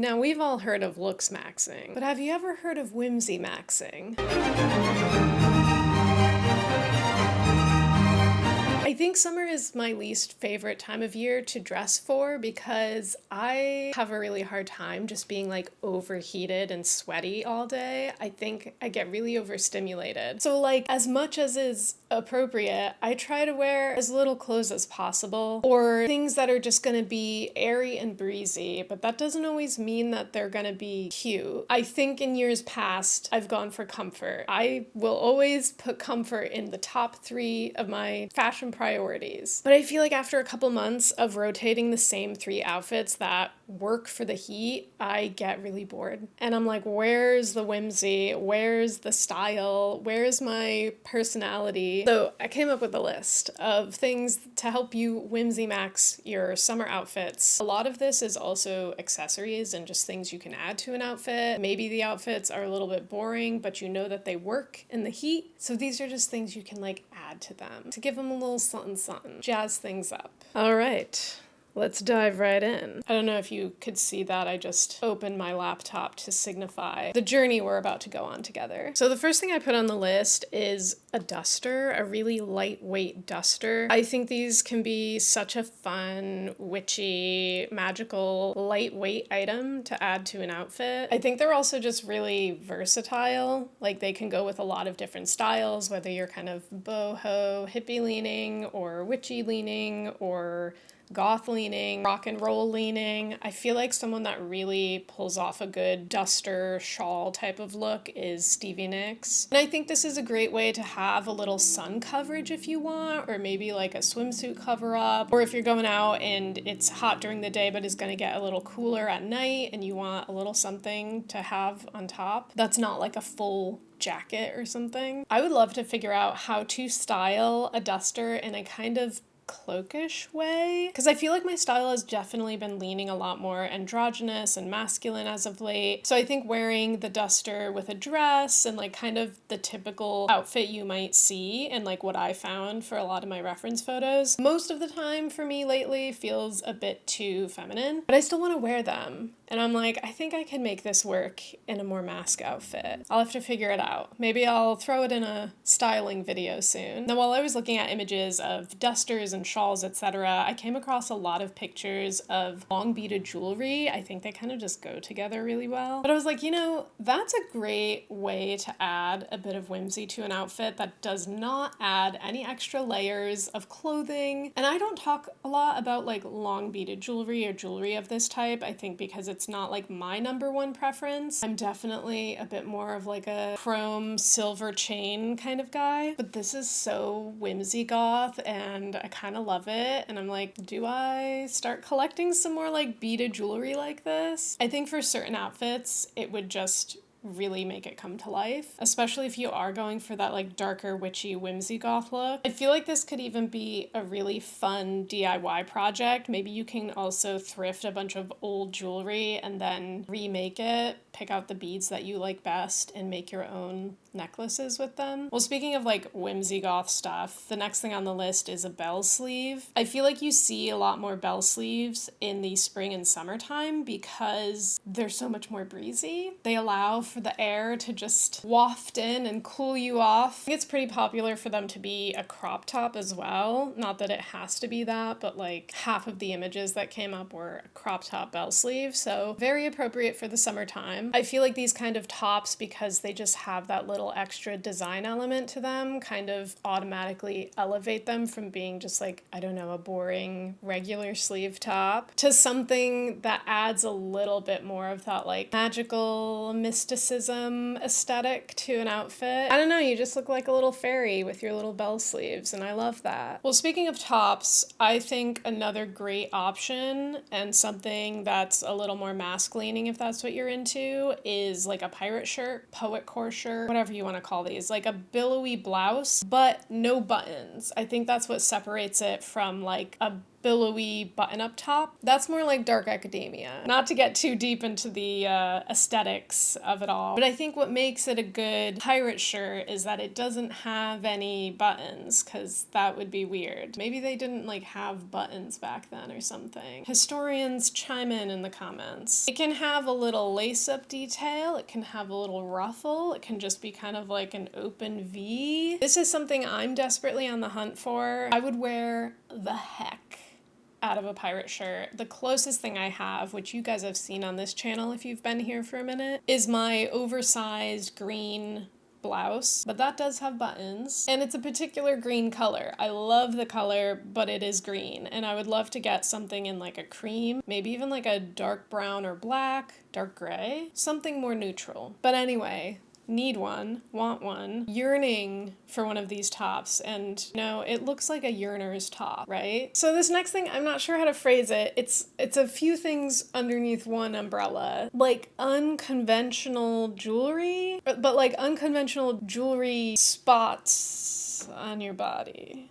Now, we've all heard of looks-maxing, but have you ever heard of whimsy-maxing? I think summer is my least favorite time of year to dress for because I have a really hard time just being like overheated and sweaty all day. I think I get really overstimulated. So like as much as is appropriate, I try to wear as little clothes as possible or things that are just gonna be airy and breezy, but that doesn't always mean that they're gonna be cute. I think in years past, I've gone for comfort. I will always put comfort in the top 3 of my fashion priorities. But I feel like after a couple months of rotating the same 3 outfits that work for the heat, I get really bored. And I'm like, where's the whimsy? Where's the style? Where's my personality? So I came up with a list of things to help you whimsy max your summer outfits. A lot of this is also accessories and just things you can add to an outfit. Maybe the outfits are a little bit boring, but you know that they work in the heat. So these are just things you can like add to them to give them a little something something, jazz things up. All right. Let's dive right in. I don't know if you could see that. I just opened my laptop to signify the journey we're about to go on together. So the first thing I put on the list is a duster, a really lightweight duster. I think these can be such a fun, witchy, magical, lightweight item to add to an outfit. I think they're also just really versatile. Like they can go with a lot of different styles, whether you're kind of boho, hippie leaning, or witchy leaning, or goth leaning, rock and roll leaning. I feel like someone that really pulls off a good duster shawl type of look is Stevie Nicks. And I think this is a great way to have a little sun coverage if you want, or maybe like a swimsuit cover up, or if you're going out and it's hot during the day but is going to get a little cooler at night and you want a little something to have on top that's not like a full jacket or something. I would love to figure out how to style a duster in a kind of cloakish way, because I feel like my style has definitely been leaning a lot more androgynous and masculine as of late. So I think wearing the duster with a dress and like kind of the typical outfit you might see and like what I found for a lot of my reference photos, most of the time for me lately feels a bit too feminine, but I still want to wear them. And I'm like, I think I can make this work in a more mask outfit. I'll have to figure it out. Maybe I'll throw it in a styling video soon. Now, while I was looking at images of dusters and shawls, etc., I came across a lot of pictures of long beaded jewelry. I think they kind of just go together really well. But I was like, you know, that's a great way to add a bit of whimsy to an outfit that does not add any extra layers of clothing. And I don't talk a lot about like long beaded jewelry or jewelry of this type, I think because it's not like my number one preference. I'm definitely a bit more of like a chrome silver chain kind of guy, but this is so whimsy goth and I kind of love it. And I'm like, do I start collecting some more like beaded jewelry like this? I think for certain outfits, it would just really make it come to life, especially if you are going for that like darker witchy whimsy goth look. I feel like this could even be a really fun DIY project. Maybe you can also thrift a bunch of old jewelry and then remake it, pick out the beads that you like best and make your own necklaces with them. Well, speaking of like whimsy goth stuff, the next thing on the list is a bell sleeve. I feel like you see a lot more bell sleeves in the spring and summertime because they're so much more breezy. They allow for the air to just waft in and cool you off. I think it's pretty popular for them to be a crop top as well. Not that it has to be that, but like half of the images that came up were a crop top bell sleeve. So very appropriate for the summertime. I feel like these kind of tops, because they just have that little extra design element to them, kind of automatically elevate them from being just like, I don't know, a boring regular sleeve top to something that adds a little bit more of that like magical mysticism aesthetic to an outfit. I don't know, you just look like a little fairy with your little bell sleeves, and I love that. Well, speaking of tops, I think another great option and something that's a little more mask leaning if that's what you're into is like a pirate shirt, poet core shirt, whatever you want to call these, like a billowy blouse, but no buttons. I think that's what separates it from like a billowy button-up top. That's more like dark academia. Not to get too deep into the aesthetics of it all, but I think what makes it a good pirate shirt is that it doesn't have any buttons, because that would be weird. Maybe they didn't like have buttons back then or something. Historians chime in the comments. It can have a little lace-up detail, it can have a little ruffle, it can just be kind of like an open V. This is something I'm desperately on the hunt for. I would wear the heck out of a pirate shirt. The closest thing I have, which you guys have seen on this channel if you've been here for a minute, is my oversized green blouse, but that does have buttons, and it's a particular green color. I love the color, but it is green, and I would love to get something in like a cream, maybe even like a dark brown or black, dark gray, something more neutral. But anyway, need one, want one, yearning for one of these tops, and it looks like a yearner's top, right? So this next thing, I'm not sure how to phrase it. It's a few things underneath one umbrella, like unconventional jewelry, but like unconventional jewelry spots on your body.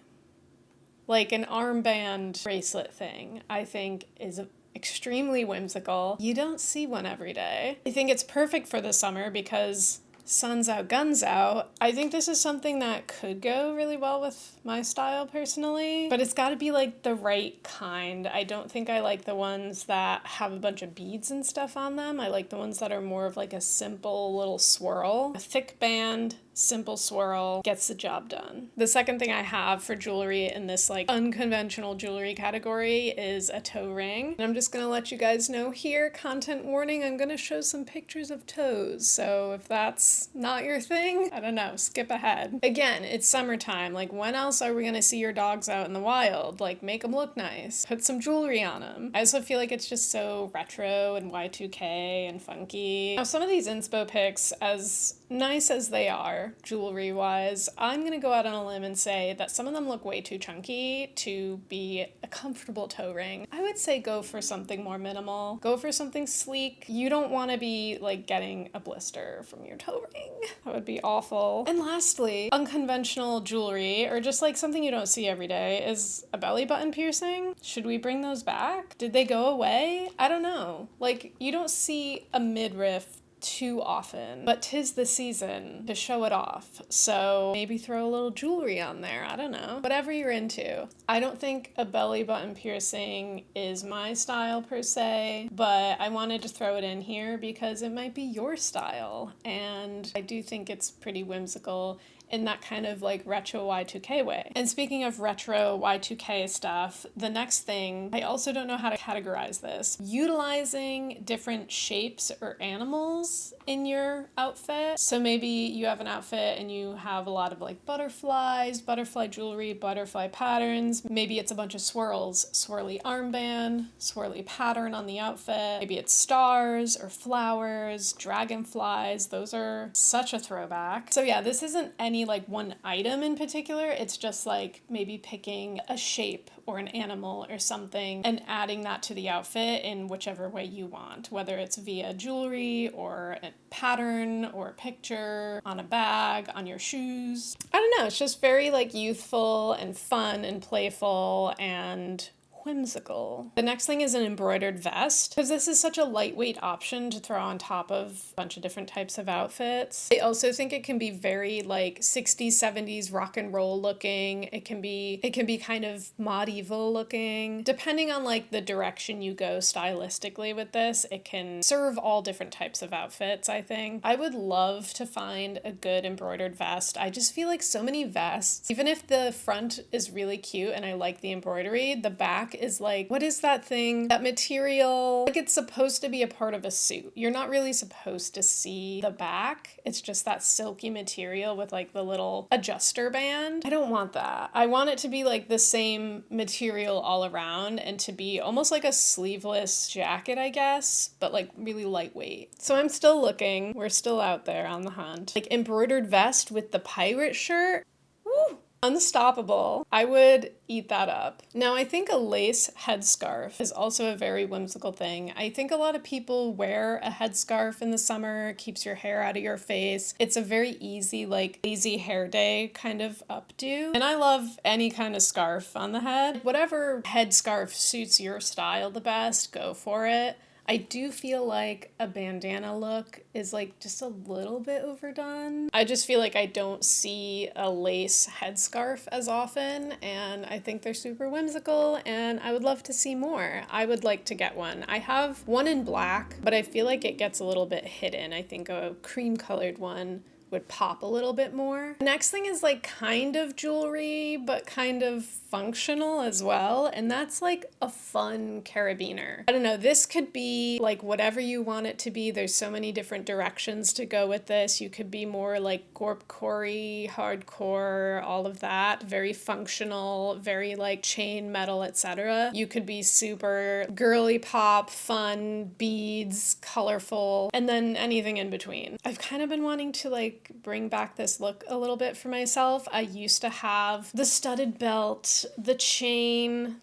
Like an armband bracelet thing, I think is extremely whimsical. You don't see one every day. I think it's perfect for the summer because sun's out, guns out. I think this is something that could go really well with my style personally, but it's got to be like the right kind. I don't think I like the ones that have a bunch of beads and stuff on them. I like the ones that are more of like a simple little swirl. A thick band, simple swirl gets the job done. The second thing I have for jewelry in this like unconventional jewelry category is a toe ring. And I'm just gonna let you guys know here, content warning, I'm gonna show some pictures of toes. So if that's not your thing, I don't know, skip ahead. Again, it's summertime. Like, when else are we gonna see your dogs out in the wild? Like, make them look nice. Put some jewelry on them. I also feel like it's just so retro and Y2K and funky. Now, some of these inspo pics, as nice as they are, jewelry-wise, I'm gonna go out on a limb and say that some of them look way too chunky to be a comfortable toe ring. I would say go for something more minimal. Go for something sleek. You don't want to be like getting a blister from your toe ring. That would be awful. And lastly, unconventional jewelry, or just like something you don't see every day, is a belly button piercing. Should we bring those back? Did they go away? I don't know. Like, you don't see a midriff too often, but 'tis the season to show it off. So maybe throw a little jewelry on there. I don't know. Whatever you're into. I don't think a belly button piercing is my style per se, but I wanted to throw it in here because it might be your style. And I do think it's pretty whimsical in that kind of like retro Y2K way. And speaking of retro Y2K stuff, the next thing, I also don't know how to categorize this. Utilizing different shapes or animals in your outfit. So maybe you have an outfit and you have a lot of like butterflies, butterfly jewelry, butterfly patterns. Maybe it's a bunch of swirls, swirly armband, swirly pattern on the outfit. Maybe it's stars or flowers, dragonflies. Those are such a throwback. So yeah, this isn't any like one item in particular. It's just like maybe picking a shape or an animal or something and adding that to the outfit in whichever way you want, whether it's via jewelry or a pattern or a picture on a bag, on your shoes. I don't know, it's just very like youthful and fun and playful and whimsical. The next thing is an embroidered vest, because this is such a lightweight option to throw on top of a bunch of different types of outfits. I also think it can be very like 60s, 70s rock and roll looking. It can be kind of medieval looking. Depending on like the direction you go stylistically with this, it can serve all different types of outfits, I think. I would love to find a good embroidered vest. I just feel like so many vests, even if the front is really cute and I like the embroidery, the back is like, what is that thing? That material, like it's supposed to be a part of a suit. You're not really supposed to see the back. It's just that silky material with like the little adjuster band. I don't want that. I want it to be like the same material all around and to be almost like a sleeveless jacket, I guess, but like really lightweight. So I'm still looking. We're still out there on the hunt. Like embroidered vest with the pirate shirt. Woo! Unstoppable. I would eat that up. Now, I think a lace headscarf is also a very whimsical thing. I think a lot of people wear a headscarf in the summer, keeps your hair out of your face. It's a very easy, like, lazy hair day kind of updo. And I love any kind of scarf on the head. Whatever headscarf suits your style the best, go for it. I do feel like a bandana look is like just a little bit overdone. I just feel like I don't see a lace headscarf as often, and I think they're super whimsical, and I would love to see more. I would like to get one. I have one in black, but I feel like it gets a little bit hidden. I think a cream colored one would pop a little bit more. Next thing is like kind of jewelry, but kind of functional as well, and that's like a fun carabiner. I don't know, this could be like whatever you want it to be. There's so many different directions to go with this. You could be more like gorpcore, hardcore, all of that, very functional, very like chain metal, etc. You could be super girly pop, fun, beads, colorful, and then anything in between. I've kind of been wanting to like bring back this look a little bit for myself. I used to have the studded belt, the chain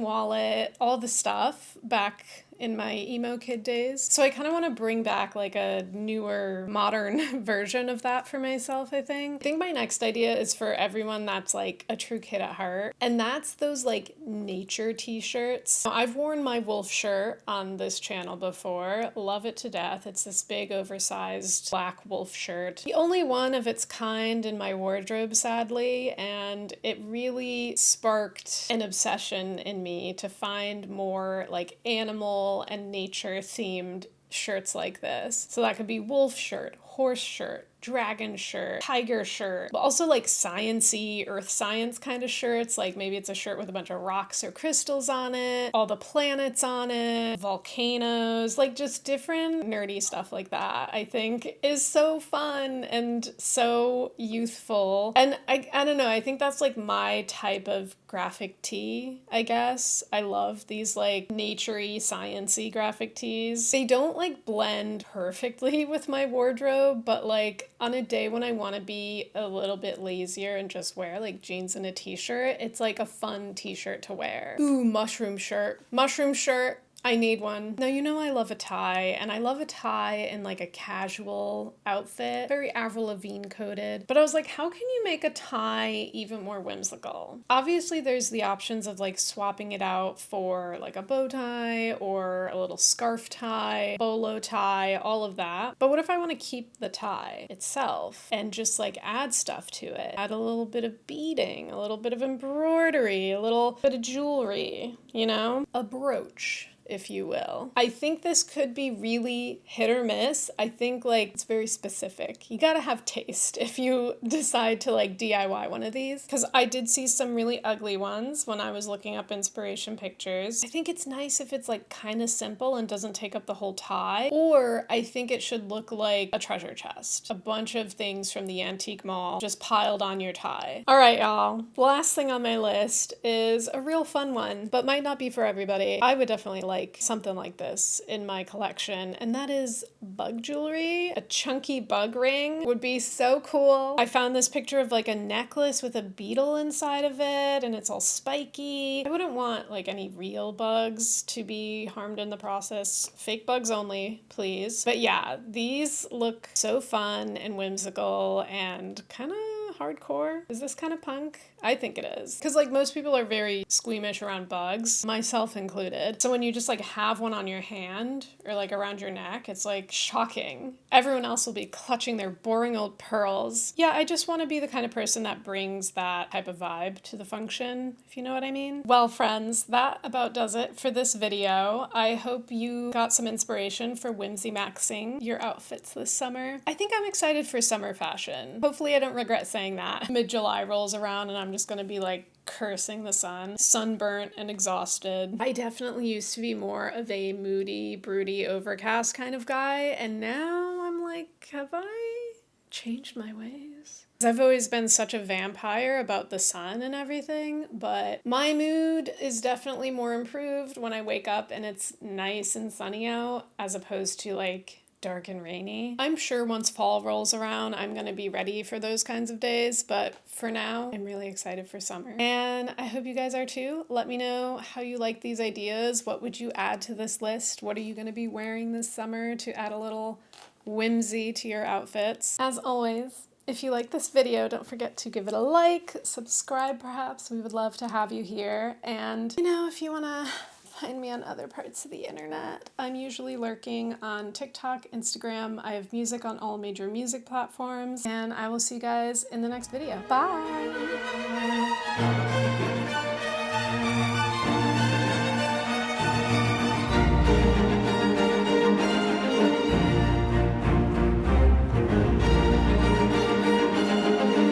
wallet, all the stuff back in my emo kid days. So I kind of want to bring back like a newer, modern version of that for myself, I think. I think my next idea is for everyone that's like a true kid at heart, and that's those like nature t-shirts. Now, I've worn my wolf shirt on this channel before. Love it to death. It's this big oversized black wolf shirt. The only one of its kind in my wardrobe, sadly, and it really sparked an obsession in me to find more like animal and nature themed shirts like this. So that could be wolf shirt, horse shirt, dragon shirt, tiger shirt, but also like sciencey, earth science kind of shirts. Like maybe it's a shirt with a bunch of rocks or crystals on it, all the planets on it, volcanoes, like just different nerdy stuff like that, I think is so fun and so youthful. And I don't know, I think that's like my type of graphic tee, I guess. I love these like naturey, sciencey graphic tees. They don't like blend perfectly with my wardrobe, but like on a day when I want to be a little bit lazier and just wear like jeans and a t-shirt, it's like a fun t-shirt to wear. Ooh, mushroom shirt. Mushroom shirt. I need one. Now, you know I love a tie, and I love a tie in like a casual outfit, very Avril Lavigne coded. But I was like, how can you make a tie even more whimsical? Obviously, there's the options of like swapping it out for like a bow tie or a little scarf tie, bolo tie, all of that. But what if I want to keep the tie itself and just like add stuff to it? Add a little bit of beading, a little bit of embroidery, a little bit of jewelry, you know? A brooch, if you will. I think this could be really hit or miss. I think like it's very specific. You gotta have taste if you decide to like DIY one of these, because I did see some really ugly ones when I was looking up inspiration pictures. I think it's nice if it's like kind of simple and doesn't take up the whole tie, or I think it should look like a treasure chest. A bunch of things from the antique mall just piled on your tie. All right, y'all. The last thing on my list is a real fun one, but might not be for everybody. I would definitely like something like this in my collection, and that is bug jewelry. A chunky bug ring would be so cool. I found this picture of like a necklace with a beetle inside of it, and it's all spiky. I wouldn't want like any real bugs to be harmed in the process. Fake bugs only, please. But yeah, these look so fun and whimsical and kind of hardcore. Is this kind of punk? I think it is. Because like most people are very squeamish around bugs, myself included. So when you just like have one on your hand or like around your neck, it's like shocking. Everyone else will be clutching their boring old pearls. Yeah, I just want to be the kind of person that brings that type of vibe to the function, if you know what I mean. Well, friends, that about does it for this video. I hope you got some inspiration for whimsimaxxing your outfits this summer. I think I'm excited for summer fashion. Hopefully I don't regret saying that. Mid-July rolls around and I'm just gonna be like cursing the sun, sunburnt and exhausted. I definitely used to be more of a moody, broody, overcast kind of guy, and now I'm like, have I changed my ways? I've always been such a vampire about the sun and everything, but my mood is definitely more improved when I wake up and it's nice and sunny out, as opposed to like dark and rainy. I'm sure once fall rolls around, I'm gonna be ready for those kinds of days, but for now, I'm really excited for summer. And I hope you guys are too. Let me know how you like these ideas. What would you add to this list? What are you gonna be wearing this summer to add a little whimsy to your outfits? As always, if you like this video, don't forget to give it a like, subscribe perhaps. We would love to have you here. And if you wanna find me on other parts of the internet, I'm usually lurking on TikTok, Instagram. I have music on all major music platforms, and I will see you guys in the next video. Bye!